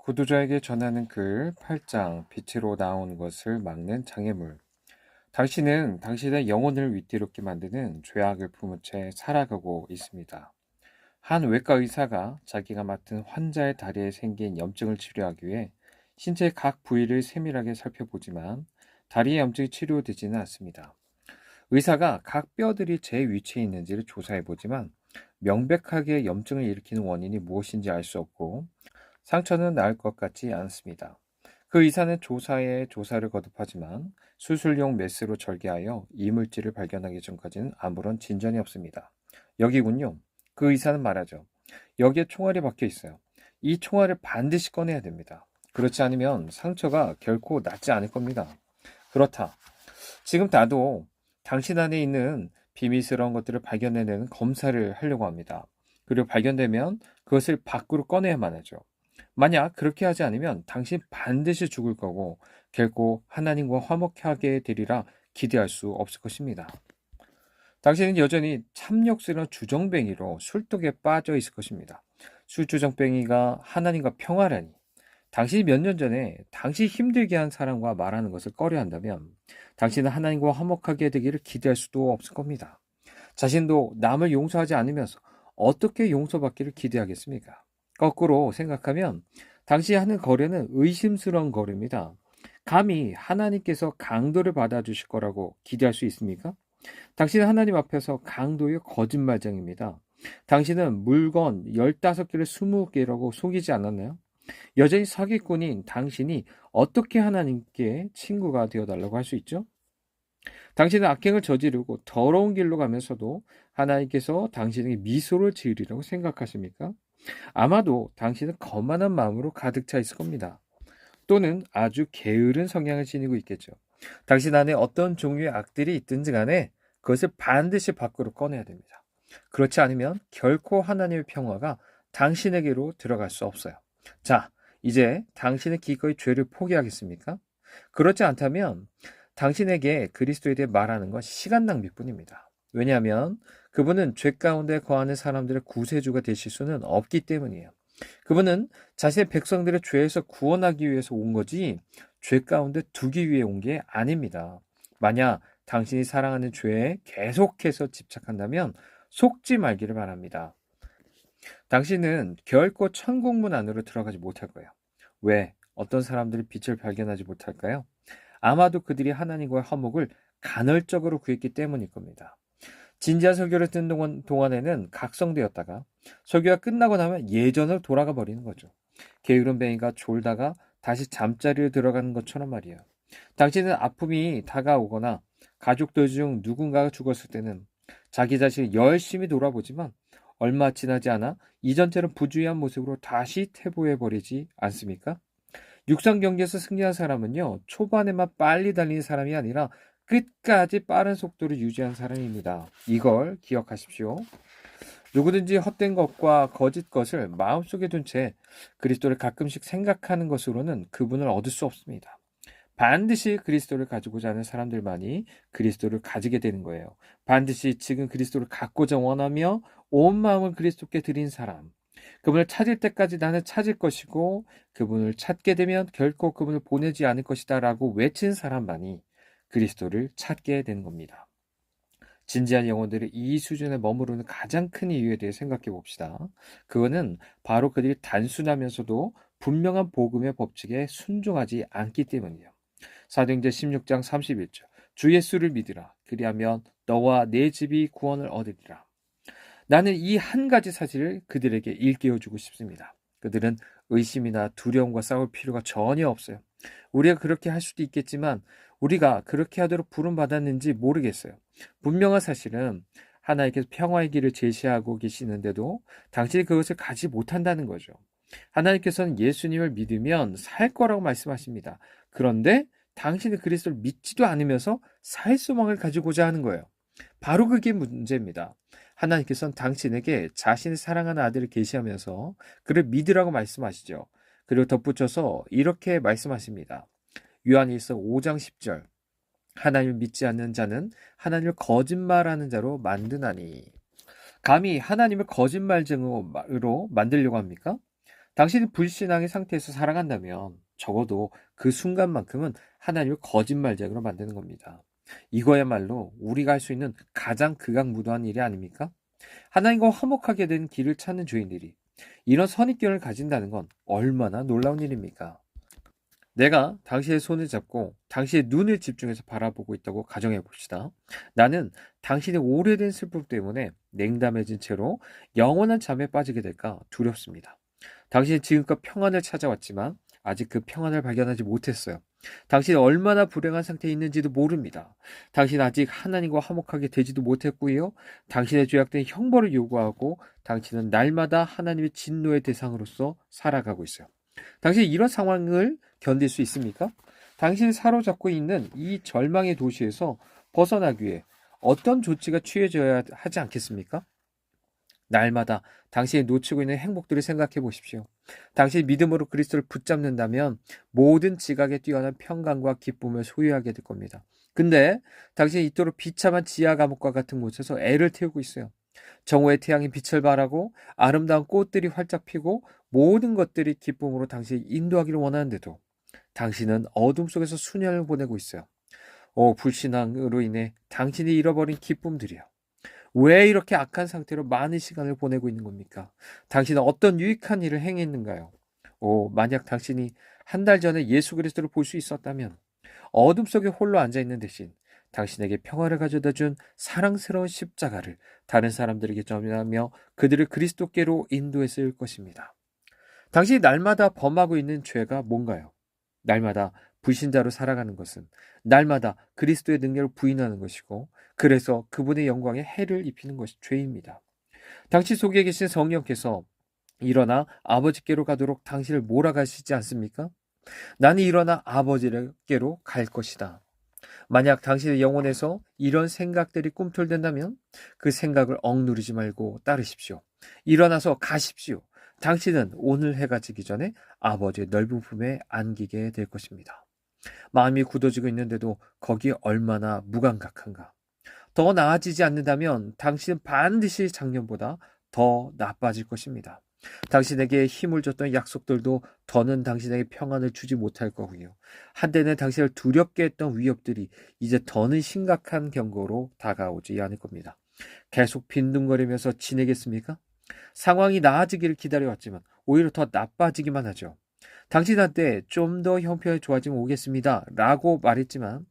구두자에게 전하는 글 8장 빛으로 나온 것을 막는 장애물. 당신은 당신의 영혼을 위태롭게 만드는 죄악을 품은 채 살아가고 있습니다. 한 외과 의사가 자기가 맡은 환자의 다리에 생긴 염증을 치료하기 위해 신체의 각 부위를 세밀하게 살펴보지만 다리의 염증이 치료되지는 않습니다. 의사가 각 뼈들이 제 위치에 있는지를 조사해보지만 명백하게 염증을 일으키는 원인이 무엇인지 알 수 없고 상처는 나을 것 같지 않습니다. 그 의사는 조사에 조사를 거듭하지만 수술용 메스로 절개하여 이물질을 발견하기 전까지는 아무런 진전이 없습니다. 여기군요. 그 의사는 말하죠. 여기에 총알이 박혀 있어요. 이 총알을 반드시 꺼내야 됩니다. 그렇지 않으면 상처가 결코 낫지 않을 겁니다. 그렇다. 지금 나도 당신 안에 있는 비밀스러운 것들을 발견해내는 검사를 하려고 합니다. 그리고 발견되면 그것을 밖으로 꺼내야만 하죠. 만약 그렇게 하지 않으면 당신 반드시 죽을 거고 결코 하나님과 화목하게 되리라 기대할 수 없을 것입니다. 당신은 여전히 참력스러운 주정뱅이로 술독에 빠져 있을 것입니다. 술주정뱅이가 하나님과 평화라니. 당신이 몇 년 전에 당신이 힘들게 한 사람과 말하는 것을 꺼려 한다면 당신은 하나님과 화목하게 되기를 기대할 수도 없을 겁니다. 자신도 남을 용서하지 않으면서 어떻게 용서받기를 기대하겠습니까? 거꾸로 생각하면 당신이 하는 거래는 의심스러운 거래입니다. 감히 하나님께서 강도를 받아주실 거라고 기대할 수 있습니까? 당신은 하나님 앞에서 강도의 거짓말쟁입니다. 당신은 물건 15개를 20개라고 속이지 않았나요? 여전히 사기꾼인 당신이 어떻게 하나님께 친구가 되어달라고 할 수 있죠? 당신은 악행을 저지르고 더러운 길로 가면서도 하나님께서 당신에게 미소를 지으리라고 생각하십니까? 아마도 당신은 거만한 마음으로 가득 차 있을 겁니다. 또는 아주 게으른 성향을 지니고 있겠죠. 당신 안에 어떤 종류의 악들이 있든지 간에 그것을 반드시 밖으로 꺼내야 됩니다. 그렇지 않으면 결코 하나님의 평화가 당신에게로 들어갈 수 없어요. 자, 이제 당신은 기꺼이 죄를 포기하겠습니까? 그렇지 않다면 당신에게 그리스도에 대해 말하는 건 시간 낭비뿐입니다. 왜냐하면 그분은 죄 가운데 거하는 사람들의 구세주가 되실 수는 없기 때문이에요. 그분은 자신의 백성들의 죄에서 구원하기 위해서 온 거지 죄 가운데 두기 위해 온 게 아닙니다. 만약 당신이 사랑하는 죄에 계속해서 집착한다면 속지 말기를 바랍니다. 당신은 결코 천국문 안으로 들어가지 못할 거예요. 왜? 어떤 사람들이 빛을 발견하지 못할까요? 아마도 그들이 하나님과의 화목을 간헐적으로 구했기 때문일 겁니다. 진지한 설교를 듣는 동안에는 각성되었다가 설교가 끝나고 나면 예전으로 돌아가 버리는 거죠. 게으른 뱅이가 졸다가 다시 잠자리에 들어가는 것처럼 말이에요. 당신은 아픔이 다가오거나 가족들 중 누군가가 죽었을 때는 자기 자신을 열심히 돌아보지만 얼마 지나지 않아 이전처럼 부주의한 모습으로 다시 퇴보해버리지 않습니까? 육상 경기에서 승리한 사람은요, 초반에만 빨리 달리는 사람이 아니라 끝까지 빠른 속도를 유지한 사람입니다. 이걸 기억하십시오. 누구든지 헛된 것과 거짓 것을 마음속에 둔 채 그리스도를 가끔씩 생각하는 것으로는 그분을 얻을 수 없습니다. 반드시 그리스도를 가지고자 하는 사람들만이 그리스도를 가지게 되는 거예요. 반드시 지금 그리스도를 갖고자 원하며 온 마음을 그리스도께 드린 사람. 그분을 찾을 때까지 나는 찾을 것이고 그분을 찾게 되면 결코 그분을 보내지 않을 것이다 라고 외친 사람만이 그리스도를 찾게 되는 겁니다. 진지한 영혼들이 이 수준에 머무르는 가장 큰 이유에 대해 생각해 봅시다. 그거는 바로 그들이 단순하면서도 분명한 복음의 법칙에 순종하지 않기 때문이에요. 사도행전 16장 31절 주 예수를 믿으라. 그리하면 너와 내 집이 구원을 얻으리라. 나는 이 한 가지 사실을 그들에게 일깨워주고 싶습니다. 그들은 의심이나 두려움과 싸울 필요가 전혀 없어요. 우리가 그렇게 할 수도 있겠지만 우리가 그렇게 하도록 부름받았는지 모르겠어요. 분명한 사실은 하나님께서 평화의 길을 제시하고 계시는데도 당신이 그것을 가지 못한다는 거죠. 하나님께서는 예수님을 믿으면 살 거라고 말씀하십니다. 그런데 당신이 그리스도를 믿지도 않으면서 살 소망을 가지고자 하는 거예요. 바로 그게 문제입니다. 하나님께서는 당신에게 자신의 사랑하는 아들을 계시하면서 그를 믿으라고 말씀하시죠. 그리고 덧붙여서 이렇게 말씀하십니다. 요한일서 5장 10절 하나님을 믿지 않는 자는 하나님을 거짓말하는 자로 만드나니. 감히 하나님을 거짓말쟁이로 만들려고 합니까? 당신이 불신앙의 상태에서 살아간다면 적어도 그 순간만큼은 하나님을 거짓말쟁이로 만드는 겁니다. 이거야말로 우리가 할 수 있는 가장 극악무도한 일이 아닙니까? 하나님과 화목하게 된 길을 찾는 죄인들이 이런 선입견을 가진다는 건 얼마나 놀라운 일입니까? 내가 당신의 손을 잡고 당신의 눈을 집중해서 바라보고 있다고 가정해 봅시다. 나는 당신의 오래된 슬픔 때문에 냉담해진 채로 영원한 잠에 빠지게 될까 두렵습니다. 당신이 지금껏 평안을 찾아왔지만 아직 그 평안을 발견하지 못했어요. 당신이 얼마나 불행한 상태에 있는지도 모릅니다. 당신은 아직 하나님과 화목하게 되지도 못했고요. 당신의 죄악된 형벌을 요구하고 당신은 날마다 하나님의 진노의 대상으로서 살아가고 있어요. 당신이 이런 상황을 견딜 수 있습니까? 당신이 사로잡고 있는 이 절망의 도시에서 벗어나기 위해 어떤 조치가 취해져야 하지 않겠습니까? 날마다 당신이 놓치고 있는 행복들을 생각해 보십시오. 당신이 믿음으로 그리스도를 붙잡는다면 모든 지각에 뛰어난 평강과 기쁨을 소유하게 될 겁니다. 근데 당신이 이토록 비참한 지하 감옥과 같은 곳에서 애를 태우고 있어요. 정오의 태양이 빛을 발하고 아름다운 꽃들이 활짝 피고 모든 것들이 기쁨으로 당신을 인도하기를 원하는데도 당신은 어둠 속에서 수년을 보내고 있어요. 불신앙으로 인해 당신이 잃어버린 기쁨들이요. 왜 이렇게 악한 상태로 많은 시간을 보내고 있는 겁니까? 당신은 어떤 유익한 일을 행했는가요? 만약 당신이 한 달 전에 예수 그리스도를 볼 수 있었다면 어둠 속에 홀로 앉아 있는 대신 당신에게 평화를 가져다 준 사랑스러운 십자가를 다른 사람들에게 전하며 그들을 그리스도께로 인도했을 것입니다. 당신이 날마다 범하고 있는 죄가 뭔가요? 날마다 불신자로 살아가는 것은 날마다 그리스도의 능력을 부인하는 것이고 그래서 그분의 영광에 해를 입히는 것이 죄입니다. 당신 속에 계신 성령께서 일어나 아버지께로 가도록 당신을 몰아가시지 않습니까? 나는 일어나 아버지께로 갈 것이다. 만약 당신의 영혼에서 이런 생각들이 꿈틀댄다면 그 생각을 억누르지 말고 따르십시오. 일어나서 가십시오. 당신은 오늘 해가 지기 전에 아버지의 넓은 품에 안기게 될 것입니다. 마음이 굳어지고 있는데도 거기에 얼마나 무감각한가. 더 나아지지 않는다면 당신은 반드시 작년보다 더 나빠질 것입니다. 당신에게 힘을 줬던 약속들도 더는 당신에게 평안을 주지 못할 거고요. 한때는 당신을 두렵게 했던 위협들이 이제 더는 심각한 경고로 다가오지 않을 겁니다. 계속 빈둥거리면서 지내겠습니까? 상황이 나아지기를 기다려왔지만 오히려 더 나빠지기만 하죠. 당신한테 좀 더 형편이 좋아지면 오겠습니다. 라고 말했지만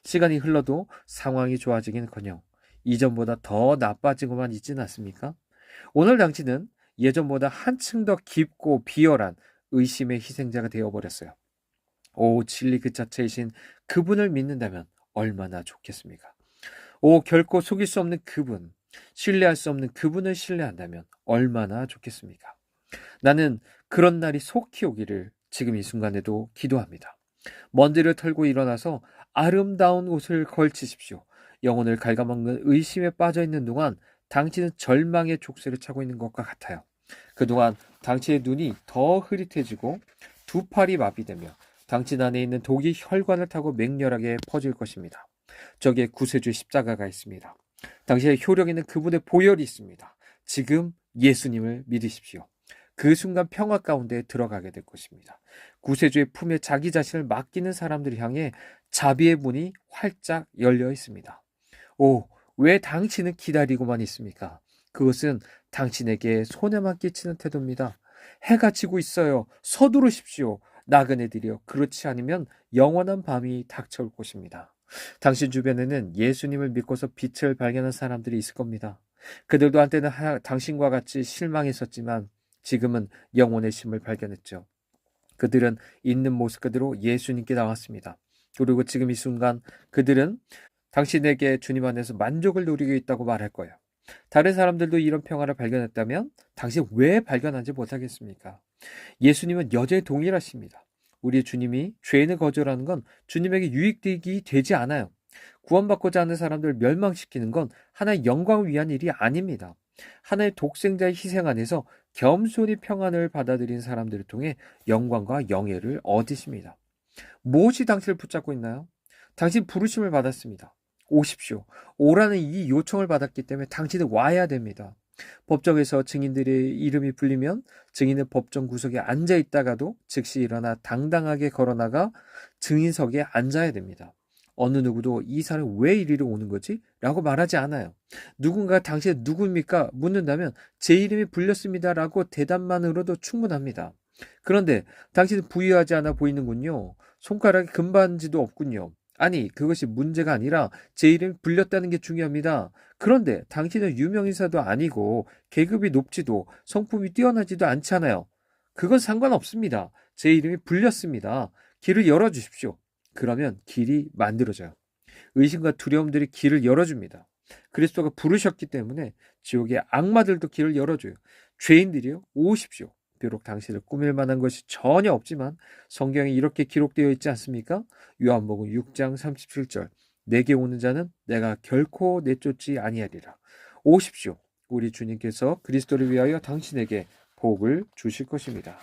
시간이 흘러도 상황이 좋아지기는커녕 이전보다 더 나빠지고만 있지는 않습니까? 오늘 당신은 예전보다 한층 더 깊고 비열한 의심의 희생자가 되어버렸어요. 진리 그 자체이신 그분을 믿는다면 얼마나 좋겠습니까? 결코 속일 수 없는 그분, 신뢰할 수 없는 그분을 신뢰한다면 얼마나 좋겠습니까? 나는 그런 날이 속히 오기를 지금 이 순간에도 기도합니다. 먼지를 털고 일어나서 아름다운 옷을 걸치십시오. 영혼을 갉아먹는 의심에 빠져있는 동안 당신은 절망의 족쇄를 차고 있는 것과 같아요. 그동안 당신의 눈이 더 흐릿해지고 두 팔이 마비되며 당신 안에 있는 독이 혈관을 타고 맹렬하게 퍼질 것입니다. 저기에 구세주의 십자가가 있습니다. 당신의 효력 있는 그분의 보혈이 있습니다. 지금 예수님을 믿으십시오. 그 순간 평화 가운데 들어가게 될 것입니다. 구세주의 품에 자기 자신을 맡기는 사람들을 향해 자비의 문이 활짝 열려 있습니다. 왜 당신은 기다리고만 있습니까? 그것은 당신에게 손해만 끼치는 태도입니다. 해가 지고 있어요. 서두르십시오. 나그네들이여. 그렇지 않으면 영원한 밤이 닥쳐올 것입니다. 당신 주변에는 예수님을 믿고서 빛을 발견한 사람들이 있을 겁니다. 그들도 한때는 당신과 같이 실망했었지만 지금은 영혼의 힘을 발견했죠. 그들은 있는 모습 그대로 예수님께 나왔습니다. 그리고 지금 이 순간 그들은 당신에게 주님 안에서 만족을 누리고 있다고 말할 거예요. 다른 사람들도 이런 평화를 발견했다면 당신 왜 발견하지 못하겠습니까? 예수님은 여전히 동일하십니다. 우리 주님이 죄인을 거절하는 건 주님에게 유익되기 되지 않아요. 구원받고자 하는 사람들을 멸망시키는 건 하나의 영광을 위한 일이 아닙니다. 하나의 독생자의 희생 안에서 겸손히 평안을 받아들인 사람들을 통해 영광과 영예를 얻으십니다. 무엇이 당신을 붙잡고 있나요? 당신 부르심을 받았습니다. 오십시오. 오라는 이 요청을 받았기 때문에 당신은 와야 됩니다. 법정에서 증인들의 이름이 불리면 증인은 법정 구석에 앉아 있다가도 즉시 일어나 당당하게 걸어나가 증인석에 앉아야 됩니다. 어느 누구도 이 사람이 왜 이리로 오는 거지? 라고 말하지 않아요. 누군가 당신 누구입니까? 묻는다면 제 이름이 불렸습니다. 라고 대답만으로도 충분합니다. 그런데 당신은 부유하지 않아 보이는군요. 손가락에 금반지도 없군요. 아니, 그것이 문제가 아니라 제 이름이 불렸다는 게 중요합니다. 그런데 당신은 유명인사도 아니고 계급이 높지도 성품이 뛰어나지도 않잖아요. 그건 상관없습니다. 제 이름이 불렸습니다. 길을 열어주십시오. 그러면 길이 만들어져요. 의심과 두려움들이 길을 열어줍니다. 그리스도가 부르셨기 때문에 지옥의 악마들도 길을 열어줘요. 죄인들이요, 오십시오. 비록 당신을 꾸밀 만한 것이 전혀 없지만 성경에 이렇게 기록되어 있지 않습니까? 요한복음 6장 37절. 내게 오는 자는 내가 결코 내쫓지 아니하리라. 오십시오. 우리 주님께서 그리스도를 위하여 당신에게 복을 주실 것입니다.